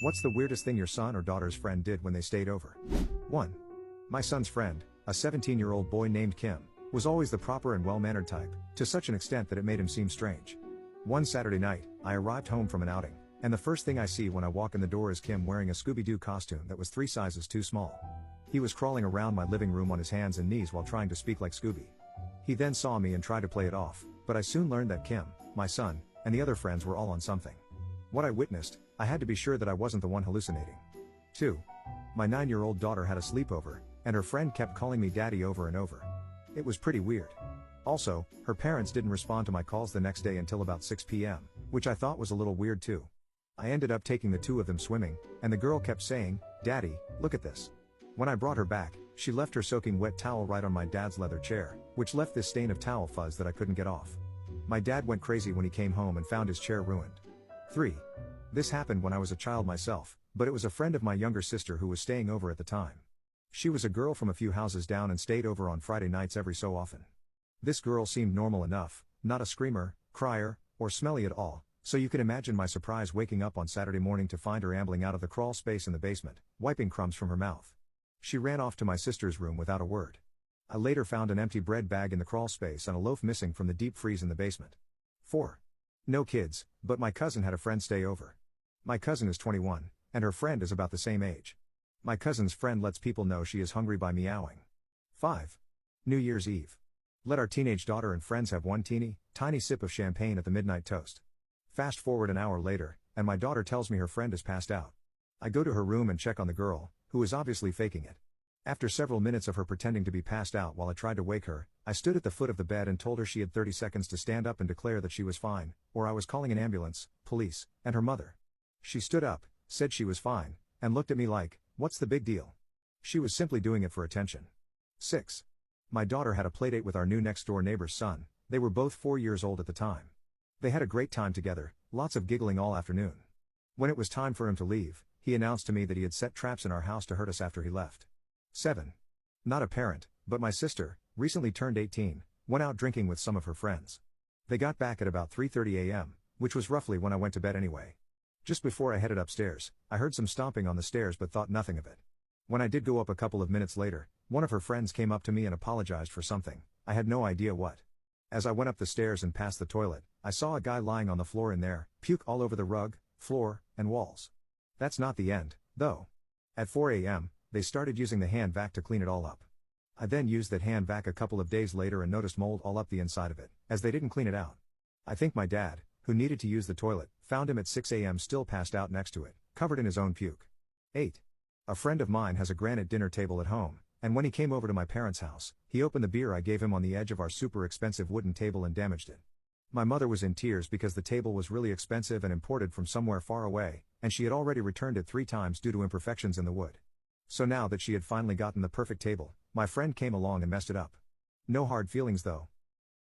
What's the weirdest thing your son or daughter's friend did when they stayed over? 1. My son's friend, a 17-year-old boy named Kim, was always the proper and well-mannered type, to such an extent that it made him seem strange. One Saturday night, I arrived home from an outing, and the first thing I see when I walk in the door is Kim wearing a Scooby-Doo costume that was 3 sizes too small. He was crawling around my living room on his hands and knees while trying to speak like Scooby. He then saw me and tried to play it off, but I soon learned that Kim, my son, and the other friends were all on something. What I witnessed, I had to be sure that I wasn't the one hallucinating. 2. My 9-year-old daughter had a sleepover, and her friend kept calling me daddy over and over. It was pretty weird. Also, her parents didn't respond to my calls the next day until about 6 p.m., which I thought was a little weird too. I ended up taking the two of them swimming, and the girl kept saying, "Daddy, look at this." When I brought her back, she left her soaking wet towel right on my dad's leather chair, which left this stain of towel fuzz that I couldn't get off. My dad went crazy when he came home and found his chair ruined. 3. This happened when I was a child myself, but it was a friend of my younger sister who was staying over at the time. She was a girl from a few houses down and stayed over on Friday nights every so often. This girl seemed normal enough, not a screamer, crier, or smelly at all, so you can imagine my surprise waking up on Saturday morning to find her ambling out of the crawl space in the basement, wiping crumbs from her mouth. She ran off to my sister's room without a word. I later found an empty bread bag in the crawl space and a loaf missing from the deep freeze in the basement. 4. No kids, but my cousin had a friend stay over. My cousin is 21, and her friend is about the same age. My cousin's friend lets people know she is hungry by meowing. 5. New Year's Eve. Let our teenage daughter and friends have one tiny sip of champagne at the midnight toast. Fast forward an hour later, and my daughter tells me her friend is passed out. I go to her room and check on the girl, who is obviously faking it. After several minutes of her pretending to be passed out while I tried to wake her, I stood at the foot of the bed and told her she had 30 seconds to stand up and declare that she was fine, or I was calling an ambulance, police, and her mother. She stood up, said she was fine, and looked at me like, "What's the big deal?" She was simply doing it for attention. 6. My daughter had a playdate with our new next-door neighbor's son. They were both 4 years old at the time. They had a great time together, lots of giggling all afternoon. When it was time for him to leave, he announced to me that he had set traps in our house to hurt us after he left. 7. Not a parent, but my sister, recently turned 18, went out drinking with some of her friends. They got back at about 3:30 a.m., which was roughly when I went to bed anyway. Just before I headed upstairs, I heard some stomping on the stairs but thought nothing of it. When I did go up a couple of minutes later, one of her friends came up to me and apologized for something. I had no idea what. As I went up the stairs and past the toilet, I saw a guy lying on the floor in there, puke all over the rug, floor, and walls. That's not the end, though. At 4 a.m., they started using the hand vac to clean it all up. I then used that hand vac a couple of days later and noticed mold all up the inside of it, as they didn't clean it out. I think my dad, who needed to use the toilet, found him at 6 a.m. still passed out next to it, covered in his own puke. 8. A friend of mine has a granite dinner table at home, and when he came over to my parents' house, he opened the beer I gave him on the edge of our super expensive wooden table and damaged it. My mother was in tears because the table was really expensive and imported from somewhere far away, and she had already returned it 3 times due to imperfections in the wood. So now that she had finally gotten the perfect table, my friend came along and messed it up. No hard feelings though.